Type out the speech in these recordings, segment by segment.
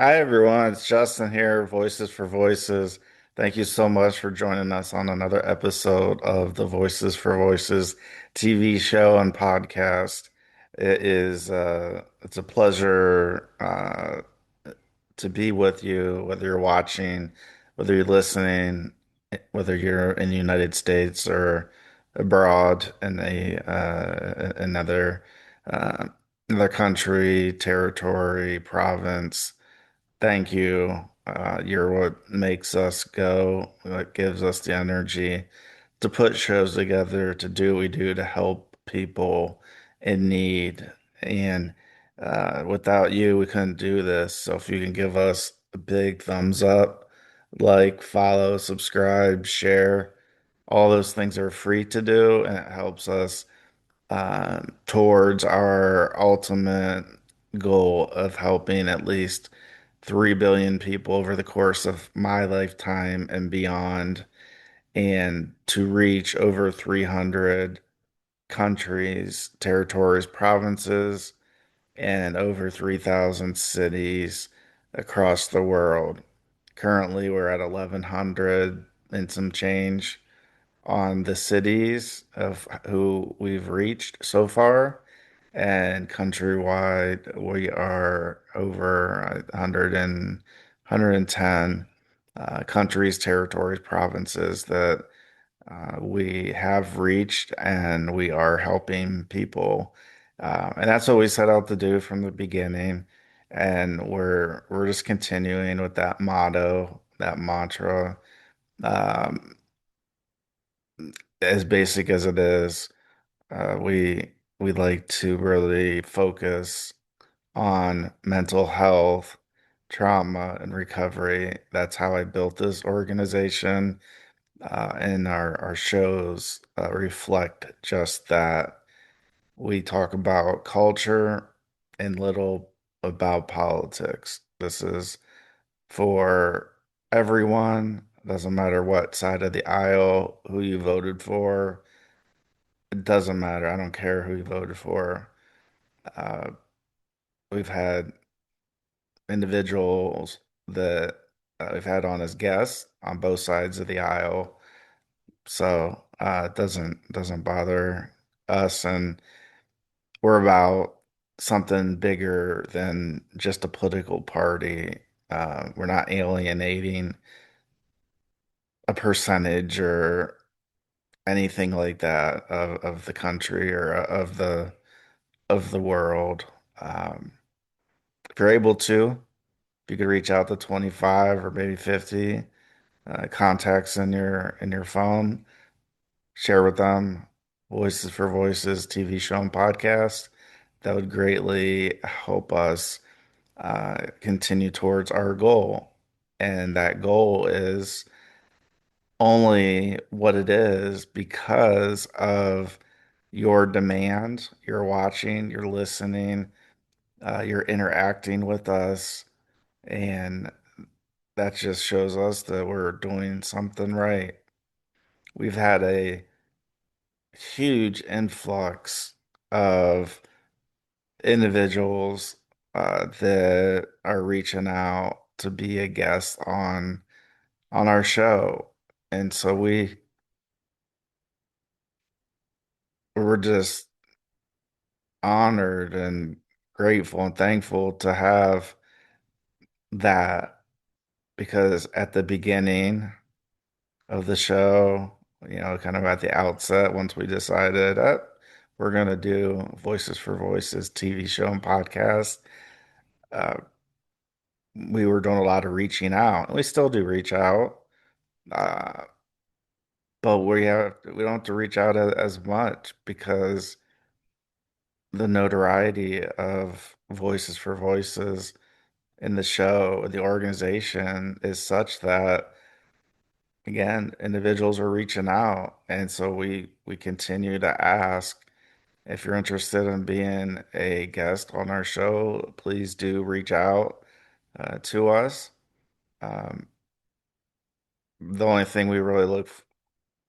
Hi everyone, it's Justin here, Voices for Voices. Thank you so much for joining us on another episode of the Voices for Voices TV show and podcast. It's a pleasure to be with you, whether you're watching, whether you're listening, whether you're in the United States or abroad in uh, another country, territory, province. Thank you. You're what makes us go, what gives us the energy to put shows together, to do what we do to help people in need. And without you, we couldn't do this. So if you can give us a big thumbs up, like, follow, subscribe, share, all those things are free to do, and it helps us towards our ultimate goal of helping at least 3 billion people over the course of my lifetime and beyond, and to reach over 300 countries, territories, provinces, and over 3,000 cities across the world. Currently, we're at 1,100 and some change on the cities of who we've reached so far. And countrywide, we are over 100 and 110 countries, territories, provinces that we have reached, and we are helping people. And that's what we set out to do from the beginning. And we're just continuing with that motto, that mantra. Um, as basic as it is, we like to really focus on mental health, trauma, and recovery. That's how I built this organization, and our shows reflect just that. We talk about culture and little about politics. This is for everyone. Doesn't matter what side of the aisle, who you voted for. It doesn't matter. I don't care who you voted for. Uh, we've had individuals that we've had on as guests on both sides of the aisle, so it doesn't bother us, and we're about something bigger than just a political party. We're not alienating a percentage or anything like that of the country or of the world. Um, if you're able to, if you could reach out to 25 or maybe 50 contacts in your phone, share with them Voices for Voices TV show and podcast. That would greatly help us continue towards our goal. And that goal is only what it is because of your demand. You're watching, you're listening, you're interacting with us, and that just shows us that we're doing something right. We've had a huge influx of individuals that are reaching out to be a guest on our show. And so we're just honored and grateful and thankful to have that, because at the beginning of the show, kind of at the outset, once we decided that we're going to do Voices for Voices TV show and podcast, uh, we were doing a lot of reaching out. And we still do reach out, uh, but we don't have to reach out as much because the notoriety of Voices for Voices in the show, the organization is such that, again, individuals are reaching out. And so we continue to ask, if you're interested in being a guest on our show, please do reach out to us. Um, the only thing we really look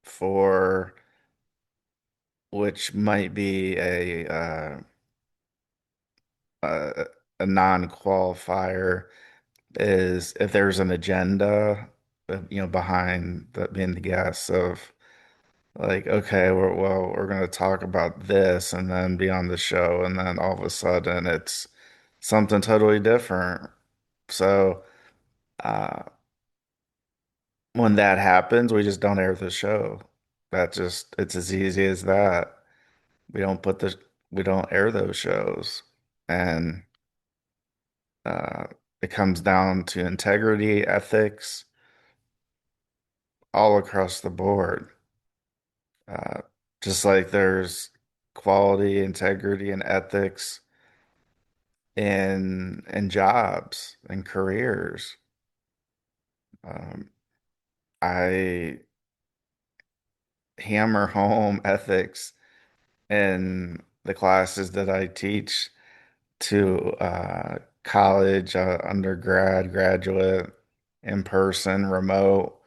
for, which might be a, a non-qualifier, is if there's an agenda, behind that being the guest of like, okay, we're going to talk about this and then be on the show, and then all of a sudden it's something totally different. So, uh, when that happens, we just don't air the show. It's as easy as that. We don't put the, we don't air those shows. And, uh, it comes down to integrity, ethics, all across the board. Uh, just like there's quality, integrity, and ethics in jobs and careers. Um, I hammer home ethics in the classes that I teach to college, undergrad, graduate, in person, remote.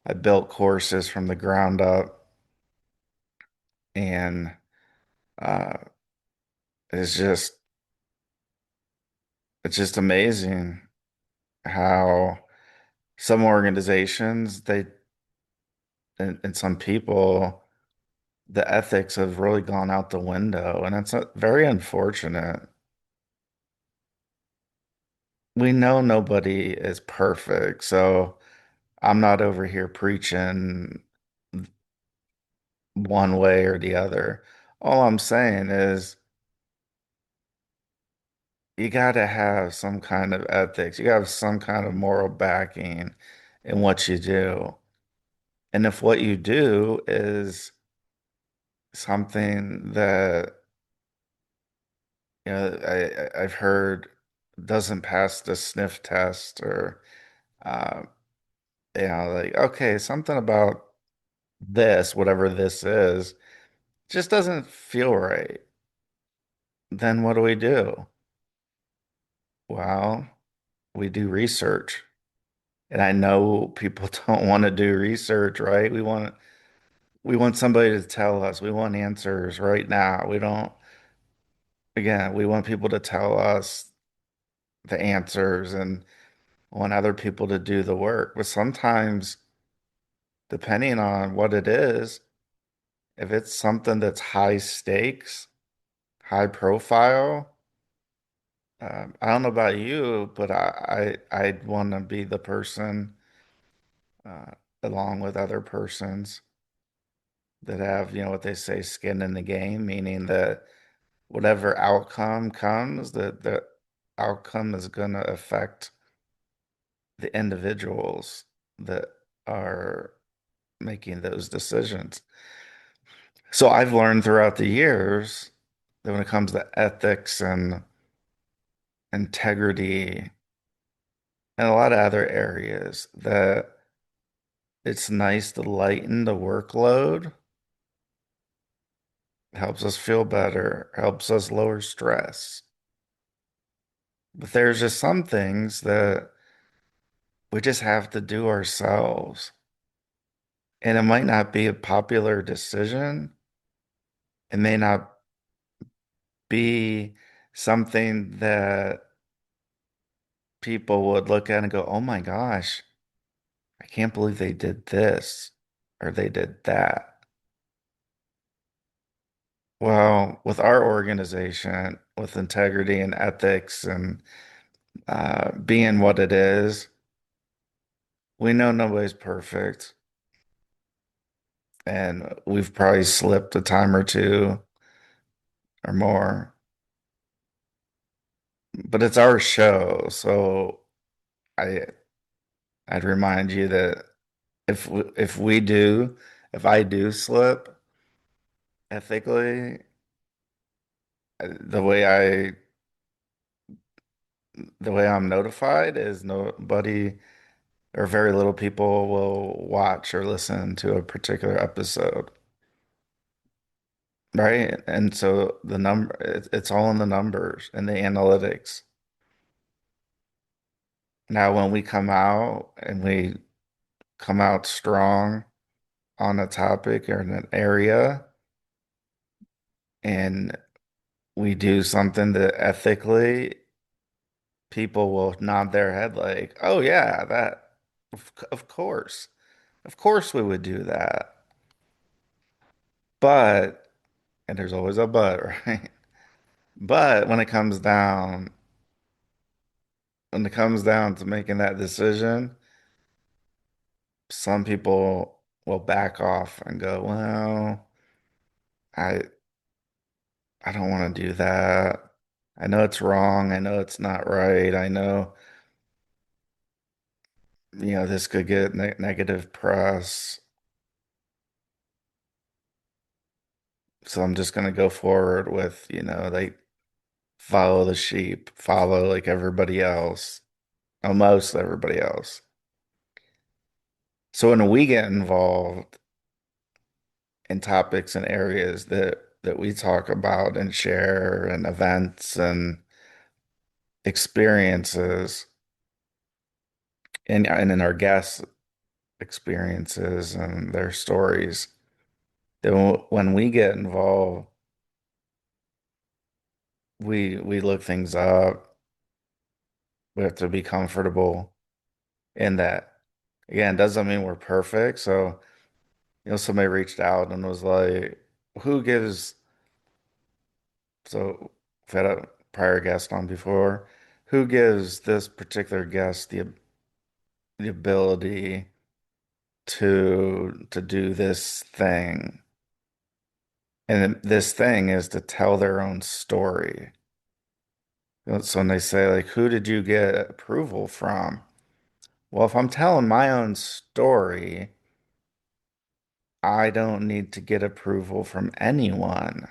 I built courses from the ground up, and uh, it's just it's just amazing how some organizations and some people, the ethics have really gone out the window, and it's very unfortunate. We know nobody is perfect, so I'm not over here preaching one way or the other. All I'm saying is you got to have some kind of ethics. You got to have some kind of moral backing in what you do. And if what you do is something that, I've heard doesn't pass the sniff test, or, uh, like, okay, something about this, whatever this is, just doesn't feel right. Then what do we do? Well, we do research. And I know people don't want to do research, right? We want somebody to tell us. We want answers right now. We don't, again, we want people to tell us the answers and want other people to do the work. But sometimes, depending on what it is, if it's something that's high stakes, high profile, I don't know about you, but I'd want to be the person, uh, along with other persons that have, what they say, skin in the game, meaning that whatever outcome comes, that the outcome is going to affect the individuals that are making those decisions. So I've learned throughout the years that when it comes to ethics and integrity and a lot of other areas, that it's nice to lighten the workload, helps us feel better, helps us lower stress. But there's just some things that we just have to do ourselves. And it might not be a popular decision. It may not be something that people would look at and go, oh my gosh, I can't believe they did this or they did that. Well, with our organization, with integrity and ethics and, being what it is, we know nobody's perfect. And we've probably slipped a time or two or more, but it's our show. So I, I'd remind you that if I do slip ethically, uh, the way I, the way I'm notified is nobody or very little people will watch or listen to a particular episode, right? And so it's all in the numbers and the analytics. Now, when we come out and we come out strong on a topic or in an area, and we do something that ethically people will nod their head like, "Oh yeah, that of course. Of course we would do that." But, and there's always a but, right? But when it comes down to making that decision, some people will back off and go, "Well, I I don't want to do that. I know it's wrong. I know it's not right. I know, this could get negative press. So I'm just going to go forward with, they follow the sheep, follow like everybody else, almost everybody else." So when we get involved in topics and areas that we talk about and share and events and experiences and in our guests' experiences and their stories, then when we get involved, we look things up. We have to be comfortable in that. Again, doesn't mean we're perfect. So, somebody reached out and was like, who gives, so I've had a prior guest on before, who gives this particular guest the ability to do this thing? And this thing is to tell their own story. So when they say, like, who did you get approval from? Well, if I'm telling my own story, I don't need to get approval from anyone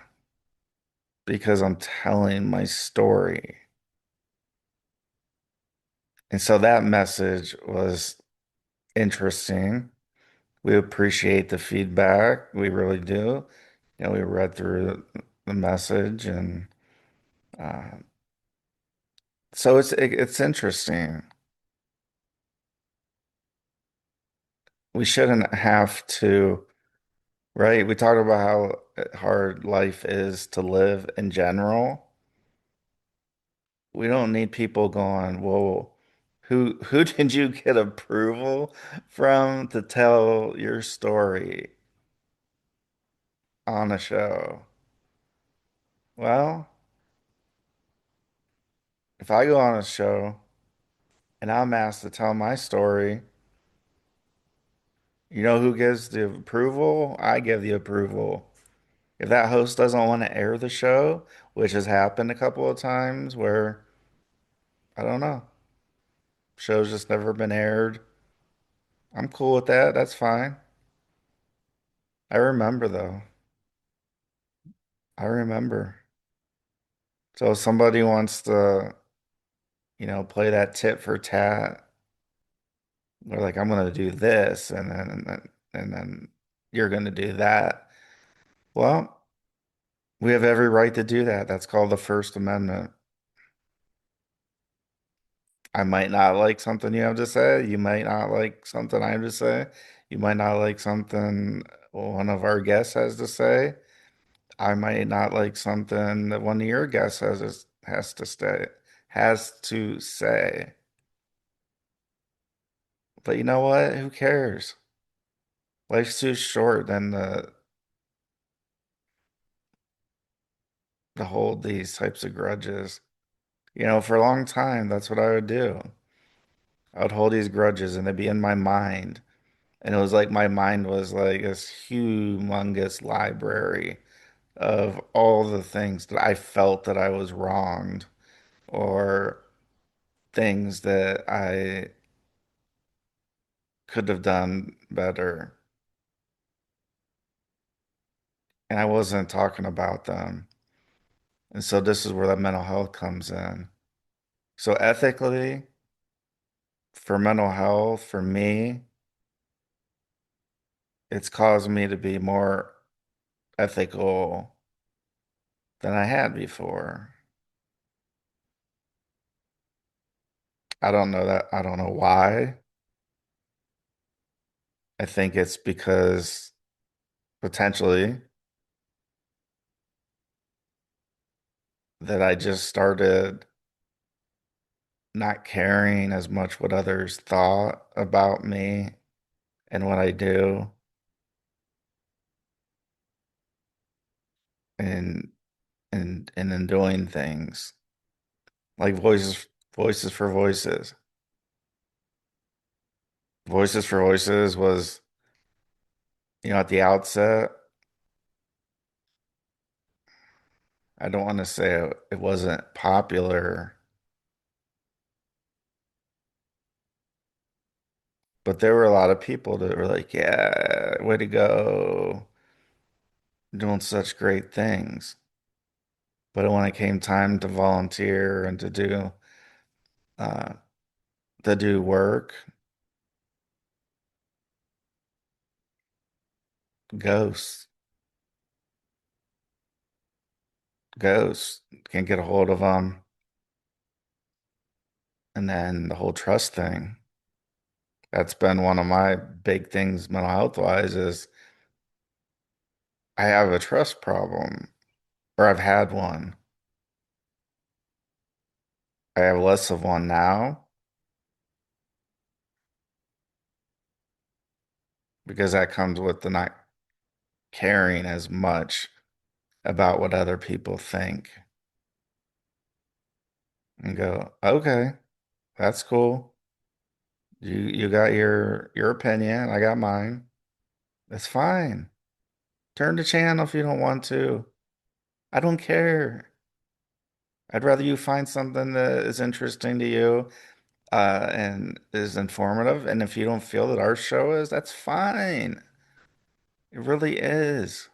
because I'm telling my story. And so that message was interesting. We appreciate the feedback. We really do. We read through the message and uh, so it's interesting. We shouldn't have to, right? We talk about how hard life is to live in general. We don't need people going, "Whoa, who did you get approval from to tell your story on a show?" Well, if I go on a show and I'm asked to tell my story, you know who gives the approval? I give the approval. If that host doesn't want to air the show, which has happened a couple of times where, I don't know, show's just never been aired, I'm cool with that. That's fine. I remember though. I remember. So if somebody wants to, play that tit for tat, they're like, I'm gonna do this, and then you're gonna do that. Well, we have every right to do that. That's called the First Amendment. I might not like something you have to say. You might not like something I have to say. You might not like something one of our guests has to say. I might not like something that one of your guests has to say. But you know what? Who cares? Life's too short than to hold these types of grudges. For a long time, that's what I would do. I would hold these grudges and they'd be in my mind. And it was like my mind was like this humongous library of all the things that I felt that I was wronged or things that I could have done better. And I wasn't talking about them. And so this is where the mental health comes in. So ethically, for mental health, for me, it's caused me to be more ethical than I had before. I don't know that. I don't know why. I think it's because potentially that I just started not caring as much what others thought about me and what I do and and in doing things like voices for voices. Voices for Voices was, at the outset, I don't want to say it wasn't popular, but there were a lot of people that were like, yeah, way to go, doing such great things. But when it came time to volunteer and uh to do work, ghosts, ghosts can't get a hold of them. And then the whole trust thing. That's been one of my big things mental health wise is I have a trust problem, or I've had one. I have less of one now because that comes with the not caring as much about what other people think and go, okay, that's cool. You got your opinion, I got mine. That's fine. Turn the channel if you don't want to. I don't care. I'd rather you find something that is interesting to you and is informative. And if you don't feel that our show is, that's fine. It really is.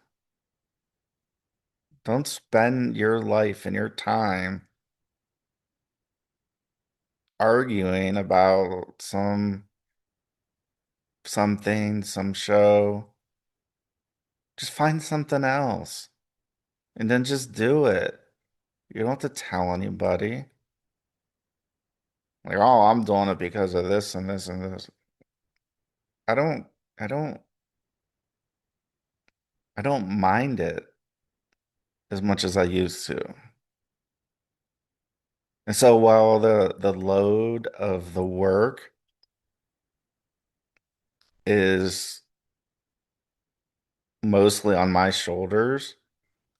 Don't spend your life and your time arguing about something, some show. Just find something else and then just do it. You don't have to tell anybody. Like, oh, I'm doing it because of this and this and this. I don't, I don't, I don't mind it as much as I used to. And so while the load of the work is mostly on my shoulders,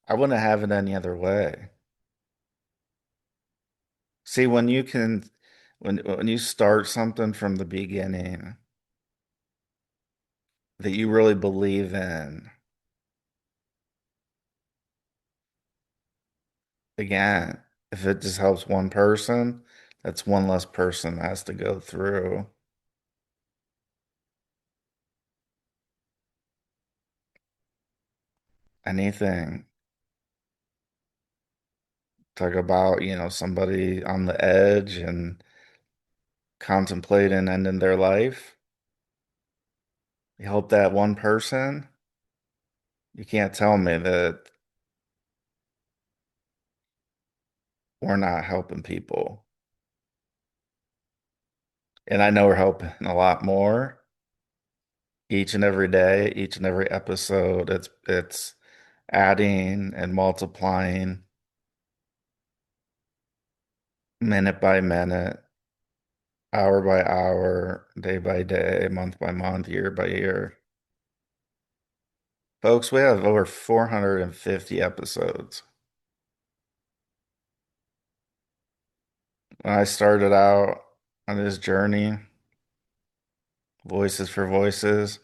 I wouldn't have it any other way. See, when you start something from the beginning that you really believe in, again, if it just helps one person, that's one less person that has to go through anything. Talk about, somebody on the edge and contemplating ending their life. You help that one person. You can't tell me that we're not helping people. And I know we're helping a lot more each and every day, each and every episode. It's adding and multiplying minute by minute, hour by hour, day by day, month by month, year by year. Folks, we have over 450 episodes. When I started out on this journey, Voices for Voices,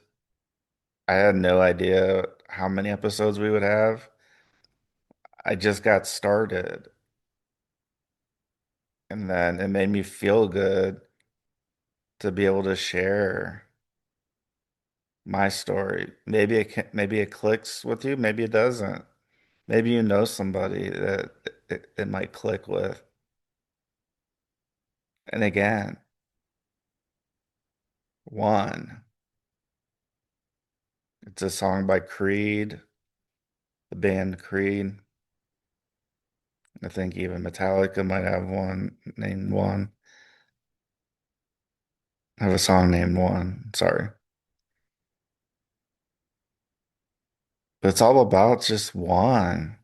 I had no idea how many episodes we would have. I just got started, and then it made me feel good to be able to share my story. Maybe it clicks with you, maybe it doesn't. Maybe you know somebody that it might click with. And again, one, it's a song by Creed, the band Creed. I think even Metallica might have one named One. Have a song named One. Sorry. But it's all about just one.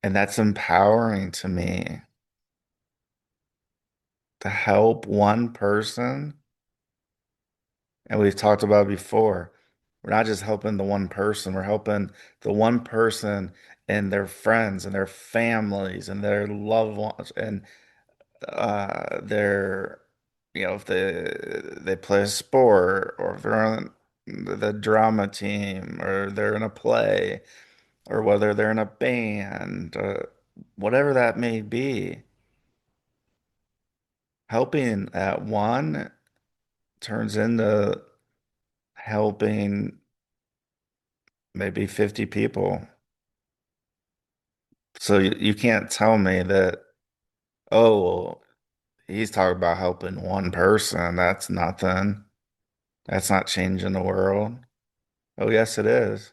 And that's empowering to me. to help one person. And we've talked about it before. We're not just helping the one person, we're helping the one person and their friends and their families and their loved ones and their, if they play a sport or if they're on the drama team or they're in a play or whether they're in a band, whatever that may be, helping that one turns into helping maybe 50 people. So you can't tell me that, oh, well, he's talking about helping one person. That's nothing. That's not changing the world. Oh, yes, it is.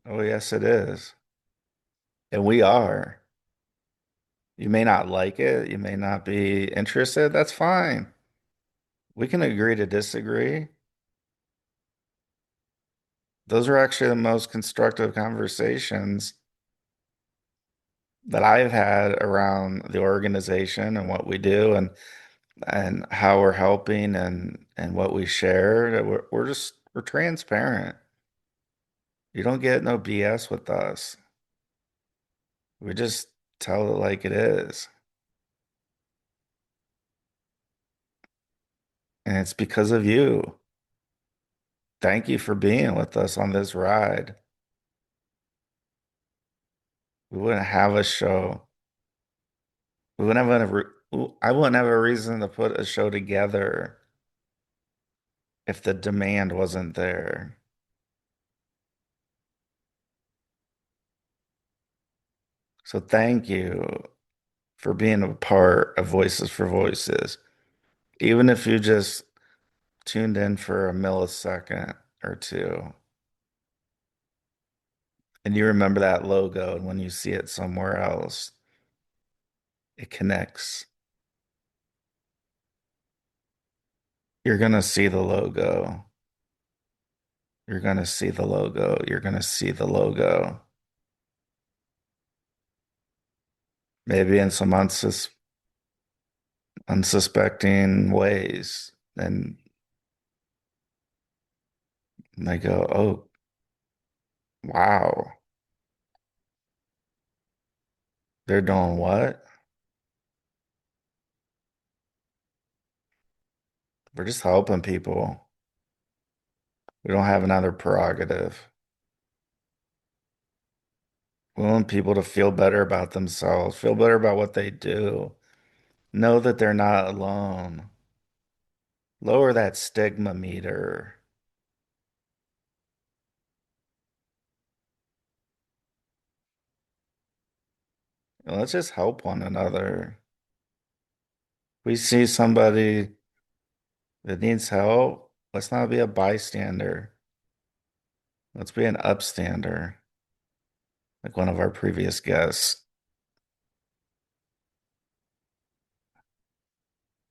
Oh, yes, it is. And we are. You may not like it. You may not be interested. That's fine. We can agree to disagree. Those are actually the most constructive conversations that I've had around the organization and what we do and how we're helping and what we share. That we're transparent. You don't get no BS with us. We just tell it like it is. And it's because of you. Thank you for being with us on this ride. We wouldn't have a show. We wouldn't have I wouldn't have a reason to put a show together if the demand wasn't there. So thank you for being a part of Voices for Voices. Even if you just tuned in for a millisecond or two, and you remember that logo, and when you see it somewhere else, it connects. You're gonna see the logo. You're gonna see the logo. You're gonna see the logo. Maybe in some unsuspecting ways. And they go, oh, wow, they're doing what? We're just helping people. We don't have another prerogative. We want people to feel better about themselves, feel better about what they do, know that they're not alone. Lower that stigma meter. Let's just help one another. We see somebody that needs help. Let's not be a bystander. Let's be an upstander, like one of our previous guests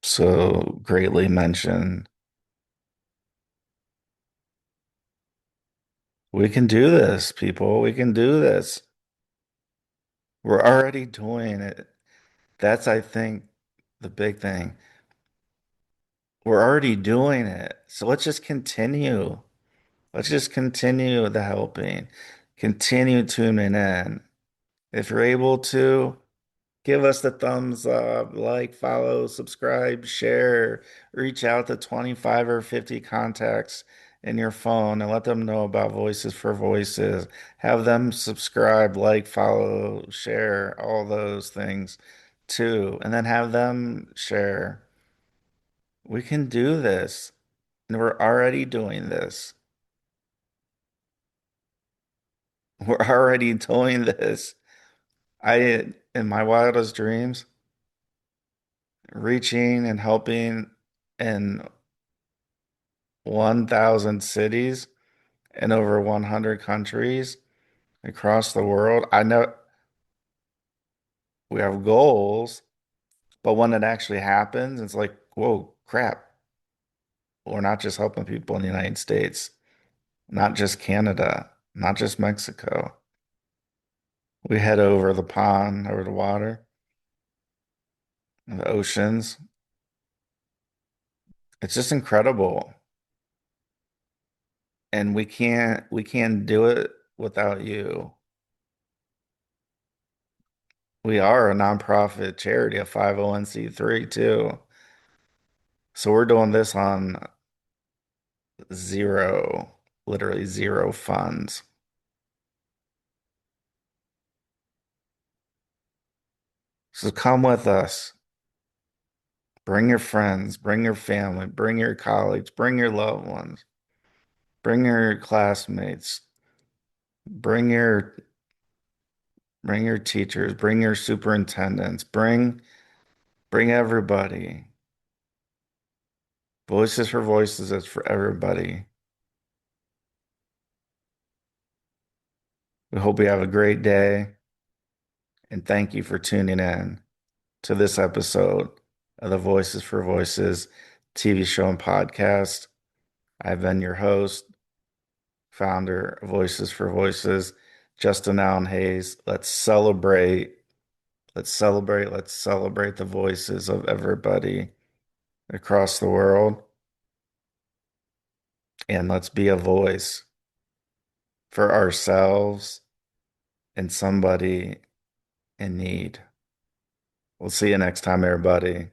so greatly mentioned. We can do this, people. We can do this. We're already doing it. That's, I think, the big thing. We're already doing it. So let's just continue. Let's just continue the helping. Continue tuning in. If you're able to, give us the thumbs up, like, follow, subscribe, share, reach out to 25 or 50 contacts in your phone and let them know about Voices for Voices. Have them subscribe, like, follow, share, all those things too. And then have them share. We can do this. And we're already doing this. We're already doing this. In my wildest dreams, reaching and helping in 1,000 cities in over 100 countries across the world. I know we have goals, but when it actually happens, it's like, whoa, crap. We're not just helping people in the United States, not just Canada, not just Mexico. We head over the pond, over the water, the oceans. It's just incredible. And we can't do it without you. We are a nonprofit charity, a 501(c)(3) too. So we're doing this on zero, literally zero funds. So come with us. Bring your friends, bring your family, bring your colleagues, bring your loved ones, bring your classmates, bring your bring your teachers, bring your superintendents, bring everybody. Voices for Voices is for everybody. We hope you have a great day and thank you for tuning in to this episode of the Voices for Voices TV show and podcast. I've been your host, founder of Voices for Voices, Justin Allen Hayes. Let's celebrate. Let's celebrate. Let's celebrate the voices of everybody across the world. And let's be a voice for ourselves and somebody in need. We'll see you next time, everybody.